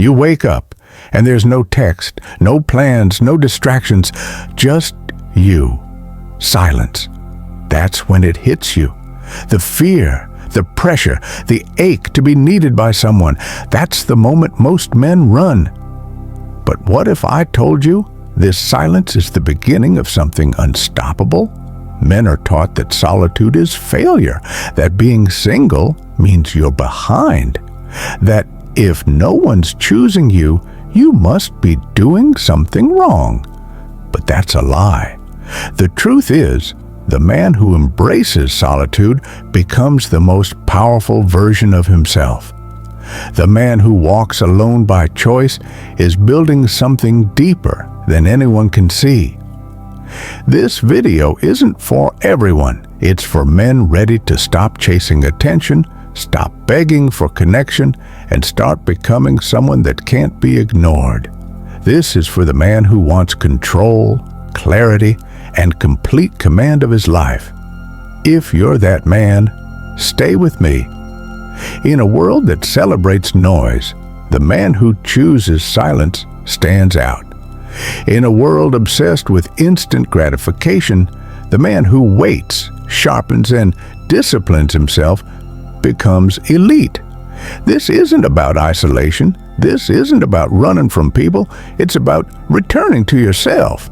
You wake up, and there's no text, no plans, no distractions, just you. Silence. That's when it hits you. The fear, the pressure, the ache to be needed by someone. That's the moment most men run. But what if I told you this silence is the beginning of something unstoppable? Men are taught that solitude is failure, that being single means you're behind, that if no one's choosing you, you must be doing something wrong. But that's a lie. The truth is, the man who embraces solitude becomes the most powerful version of himself. The man who walks alone by choice is building something deeper than anyone can see. This video isn't for everyone. It's for men ready to stop chasing attention, stop begging for connection, and start becoming someone that can't be ignored. This is for the man who wants control, clarity, and complete command of his life. If you're that man, stay with me. In a world that celebrates noise, the man who chooses silence stands out. In a world obsessed with instant gratification, the man who waits, sharpens, and disciplines himself becomes elite. This isn't about isolation. This isn't about running from people. It's about returning to yourself.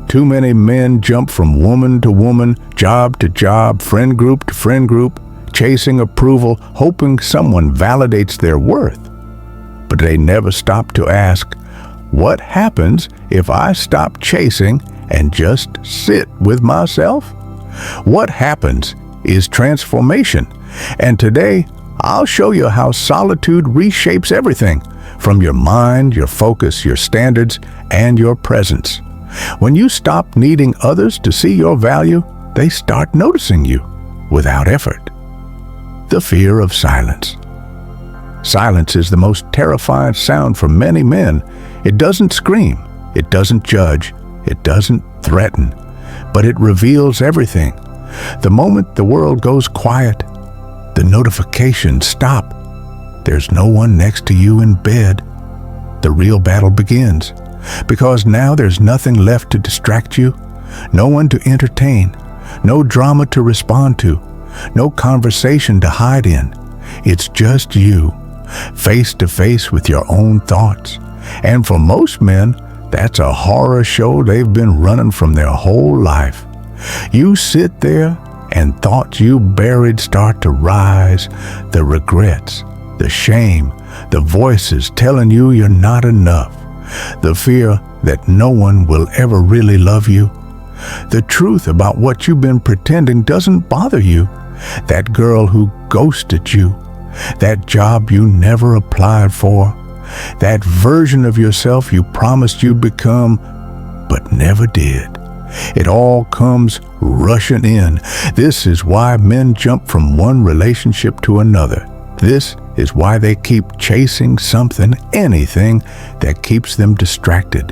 Too many men jump from woman to woman, job to job, friend group to friend group, chasing approval, hoping someone validates their worth. But they never stop to ask, what happens if I stop chasing and just sit with myself? What happens is transformation. And today, I'll show you how solitude reshapes everything, from your mind, your focus, your standards, and your presence. When you stop needing others to see your value, they start noticing you without effort. The fear of silence. Silence is the most terrifying sound for many men. It doesn't scream, it doesn't judge, it doesn't threaten, but it reveals everything. The moment the world goes quiet, the notifications stop. There's no one next to you in bed. The real battle begins, because now there's nothing left to distract you, no one to entertain, no drama to respond to, no conversation to hide in. It's just you, face to face with your own thoughts. And for most men, that's a horror show they've been running from their whole life. You sit there and thoughts you buried start to rise, the regrets, the shame, the voices telling you you're not enough, the fear that no one will ever really love you. The truth about what you've been pretending doesn't bother you. That girl who ghosted you, that job you never applied for, that version of yourself you promised you'd become, but never did. It all comes rushing in. This is why men jump from one relationship to another. This is why they keep chasing something, anything that keeps them distracted.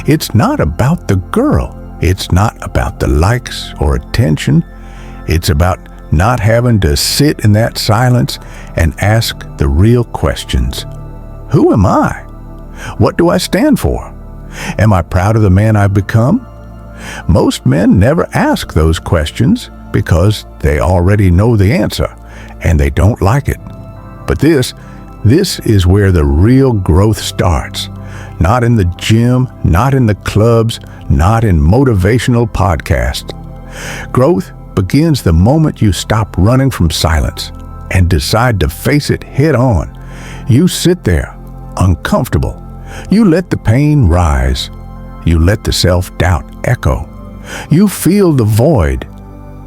It's not about the girl. It's not about the likes or attention. It's about not having to sit in that silence and ask the real questions. Who am I? What do I stand for? Am I proud of the man I've become? Most men never ask those questions because they already know the answer and they don't like it. But this is where the real growth starts. Not in the gym, not in the clubs, not in motivational podcasts. Growth begins the moment you stop running from silence and decide to face it head on. You sit there, uncomfortable. You let the pain rise. You let the self-doubt echo. You feel the void,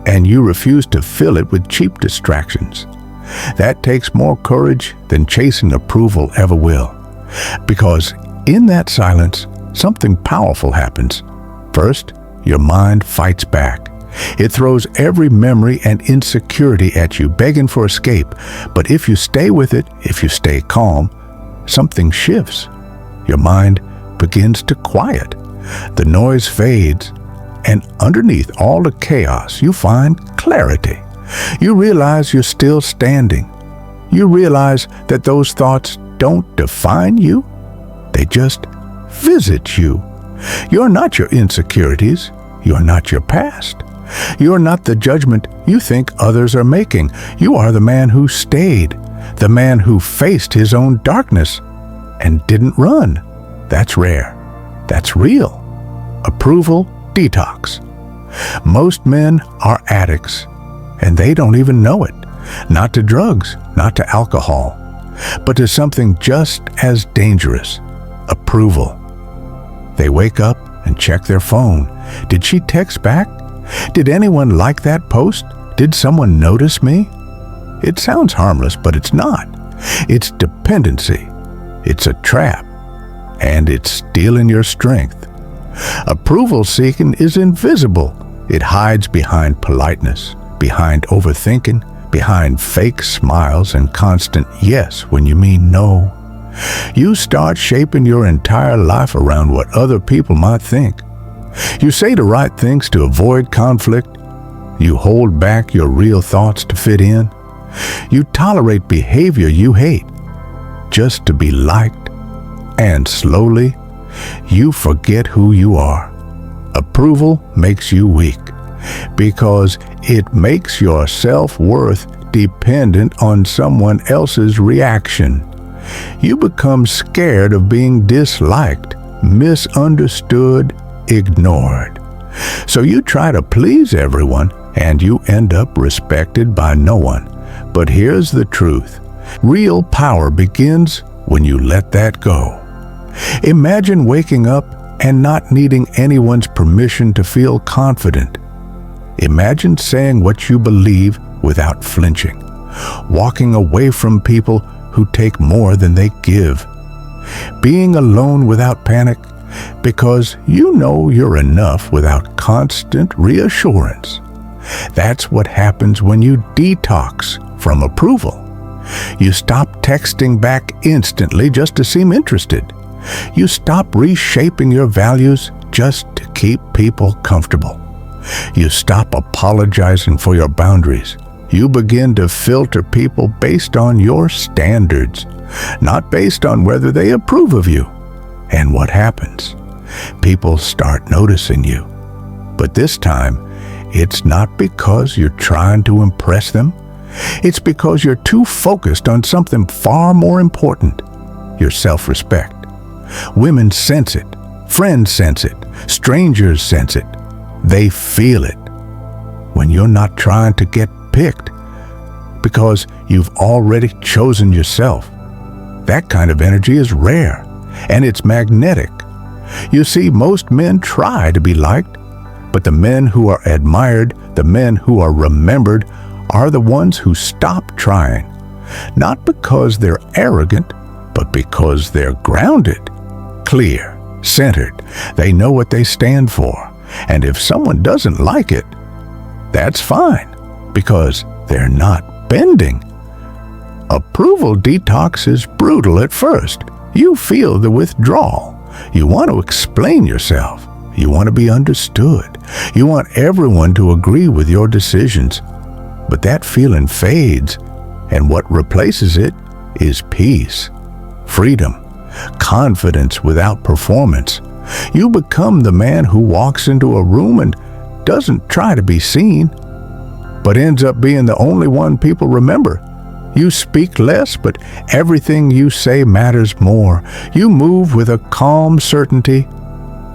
and you refuse to fill it with cheap distractions. That takes more courage than chasing approval ever will. Because in that silence, something powerful happens. First, your mind fights back. It throws every memory and insecurity at you, begging for escape. But if you stay with it, if you stay calm, something shifts. Your mind begins to quiet. The noise fades, and underneath all the chaos, you find clarity. You realize you're still standing. You realize that those thoughts don't define you. They just visit you. You're not your insecurities. You're not your past. You're not the judgment you think others are making. You are the man who stayed, the man who faced his own darkness and didn't run. That's rare. That's real. Approval detox. Most men are addicts, and they don't even know it. Not to drugs, not to alcohol, but to something just as dangerous: approval. They wake up and check their phone. Did she text back? Did anyone like that post? Did someone notice me? It sounds harmless, but it's not. It's dependency. It's a trap. And it's stealing your strength. Approval seeking is invisible. It hides behind politeness, behind overthinking, behind fake smiles and constant yes when you mean no. You start shaping your entire life around what other people might think. You say the right things to avoid conflict. You hold back your real thoughts to fit in. You tolerate behavior you hate just to be liked. And slowly, you forget who you are. Approval makes you weak because it makes your self-worth dependent on someone else's reaction. You become scared of being disliked, misunderstood, ignored. So you try to please everyone, and you end up respected by no one. But here's the truth. Real power begins when you let that go. Imagine waking up and not needing anyone's permission to feel confident. Imagine saying what you believe without flinching, walking away from people who take more than they give, being alone without panic because you know you're enough without constant reassurance. That's what happens when you detox from approval. You stop texting back instantly just to seem interested. You stop reshaping your values just to keep people comfortable. You stop apologizing for your boundaries. You begin to filter people based on your standards, not based on whether they approve of you. And what happens? People start noticing you. But this time, it's not because you're trying to impress them. It's because you're too focused on something far more important: your self-respect. Women sense it. Friends sense it. Strangers sense it. They feel it. When you're not trying to get picked because you've already chosen yourself. That kind of energy is rare, and it's magnetic. You see, most men try to be liked, but the men who are admired, the men who are remembered, are the ones who stop trying. Not because they're arrogant, but because they're grounded, clear, centered. They know what they stand for. And if someone doesn't like it, that's fine, because they're not bending. Approval detox is brutal at first. You feel the withdrawal. You want to explain yourself. You want to be understood. You want everyone to agree with your decisions. But that feeling fades, and what replaces it is peace, freedom, confidence without performance. You become the man who walks into a room and doesn't try to be seen, but ends up being the only one people remember. You speak less, but everything you say matters more. You move with a calm certainty,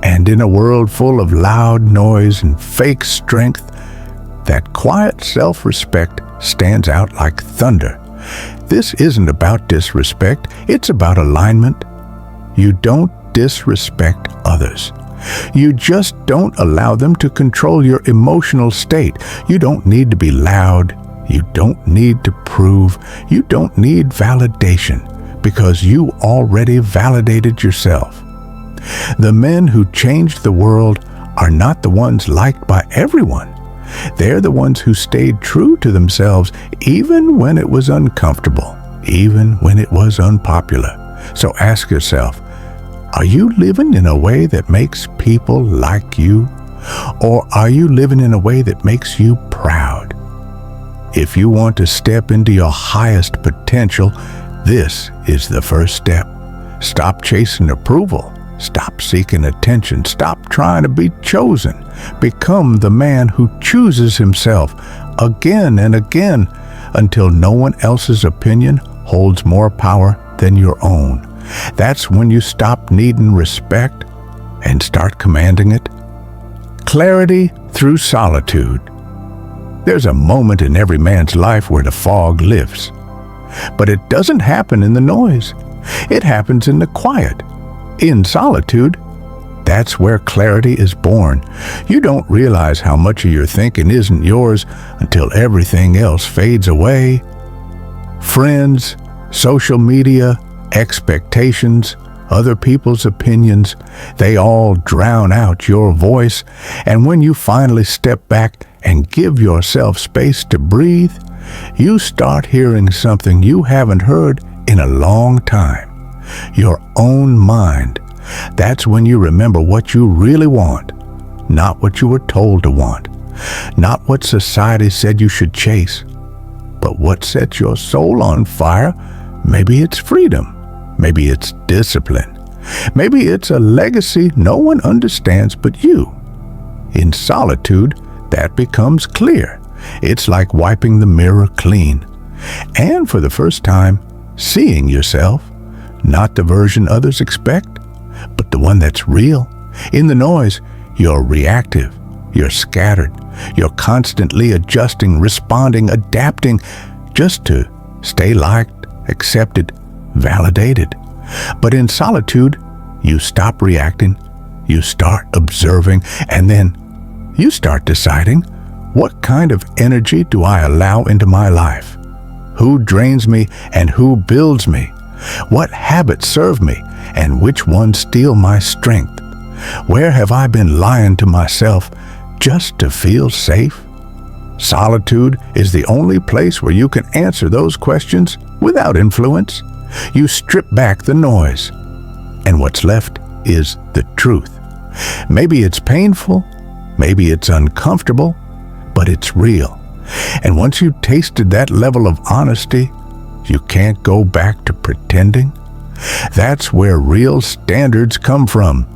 and in a world full of loud noise and fake strength, that quiet self-respect stands out like thunder. This isn't about disrespect, it's about alignment. You don't disrespect others. You just don't allow them to control your emotional state. You don't need to be loud. You don't need to prove. You don't need validation, because you already validated yourself. The men who changed the world are not the ones liked by everyone. They're the ones who stayed true to themselves even when it was uncomfortable, even when it was unpopular. So ask yourself, are you living in a way that makes people like you? Or are you living in a way that makes you proud? If you want to step into your highest potential, This is the first step. Stop chasing approval. Stop seeking attention. Stop trying to be chosen. Become the man who chooses himself again and again until no one else's opinion holds more power than your own. That's when you stop needing respect and start commanding it. Clarity through solitude. There's a moment in every man's life where the fog lifts. But it doesn't happen in the noise. It happens in the quiet. In solitude, that's where clarity is born. You don't realize how much of your thinking isn't yours until everything else fades away. Friends, social media, expectations, other people's opinions, they all drown out your voice. And when you finally step back and give yourself space to breathe, you start hearing something you haven't heard in a long time. Your own mind. That's when you remember what you really want, not what you were told to want, not what society said you should chase, but what sets your soul on fire. Maybe it's freedom. Maybe it's discipline. Maybe it's a legacy no one understands but you. In solitude, that becomes clear. It's like wiping the mirror clean. And for the first time, seeing yourself, not the version others expect, but the one that's real. In the noise, you're reactive, you're scattered, you're constantly adjusting, responding, adapting, just to stay liked, accepted, validated. But in solitude, you stop reacting, you start observing, and then you start deciding, what kind of energy do I allow into my life? Who drains me and who builds me? What habits serve me and which ones steal my strength? Where have I been lying to myself just to feel safe? Solitude is the only place where you can answer those questions without influence. You strip back the noise, and what's left is the truth. Maybe it's painful, maybe it's uncomfortable, but it's real. And once you've tasted that level of honesty, you can't go back to pretending. That's where real standards come from.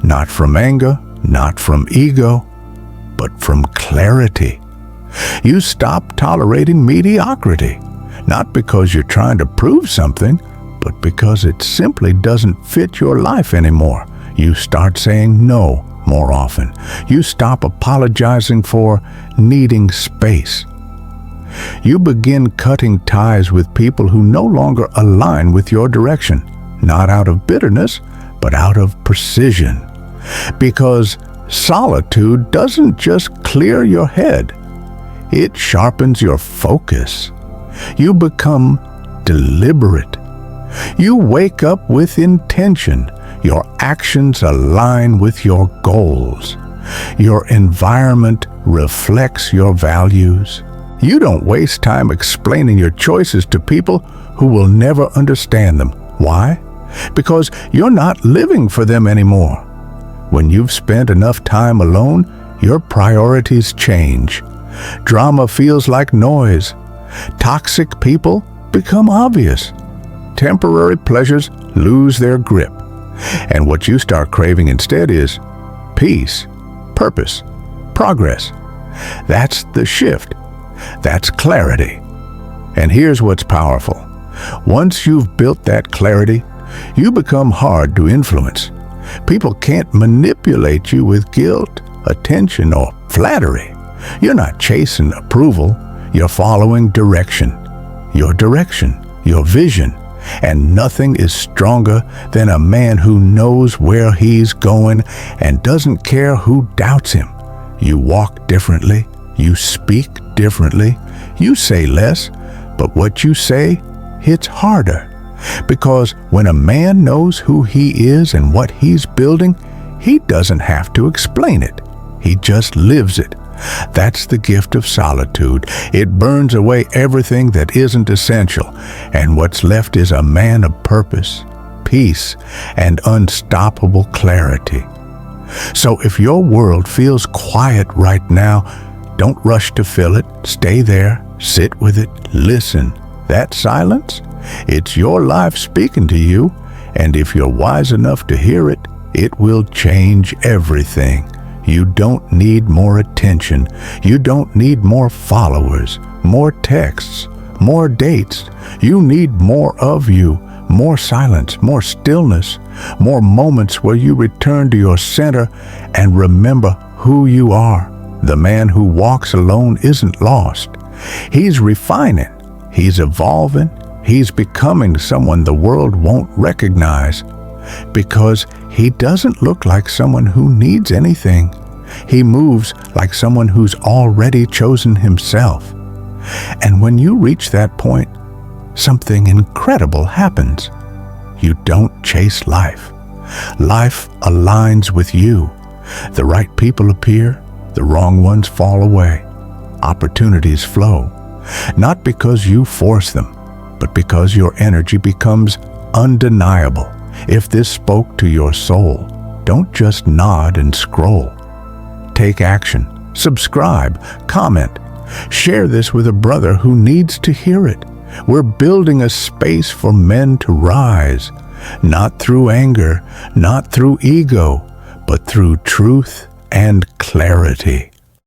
Not from anger, not from ego, but from clarity. You stop tolerating mediocrity, not because you're trying to prove something, but because it simply doesn't fit your life anymore. You start saying no more often. You stop apologizing for needing space. You begin cutting ties with people who no longer align with your direction, not out of bitterness, but out of precision. Because solitude doesn't just clear your head, it sharpens your focus. You become deliberate. You wake up with intention. Your actions align with your goals. Your environment reflects your values. You don't waste time explaining your choices to people who will never understand them. Why? Because you're not living for them anymore. When you've spent enough time alone, your priorities change. Drama feels like noise. Toxic people become obvious. Temporary pleasures lose their grip. And what you start craving instead is peace, purpose, progress. That's the shift. That's clarity. And here's what's powerful. Once you've built that clarity, you become hard to influence. People can't manipulate you with guilt, attention, or flattery. You're not chasing approval. You're following direction, your vision. And nothing is stronger than a man who knows where he's going and doesn't care who doubts him. You walk differently. You speak differently. You say less, but what you say hits harder. Because when a man knows who he is and what he's building, he doesn't have to explain it. He just lives it. That's the gift of solitude. It burns away everything that isn't essential, and what's left is a man of purpose, peace, and unstoppable clarity. So if your world feels quiet right now, don't rush to fill it. Stay there, sit with it, listen. That silence? It's your life speaking to you, and if you're wise enough to hear it, it will change everything. You don't need more attention. You don't need more followers, more texts, more dates. You need more of you, more silence, more stillness, more moments where you return to your center and remember who you are. The man who walks alone isn't lost. He's refining. He's evolving. He's becoming someone the world won't recognize because he doesn't look like someone who needs anything. He moves like someone who's already chosen himself. And when you reach that point, something incredible happens. You don't chase life. Life aligns with you. The right people appear, the wrong ones fall away. Opportunities flow, not because you force them, but because your energy becomes undeniable. If this spoke to your soul, don't just nod and scroll. Take action. Subscribe, comment, share this with a brother who needs to hear it. We're building a space for men to rise, not through anger, not through ego, but through truth and clarity.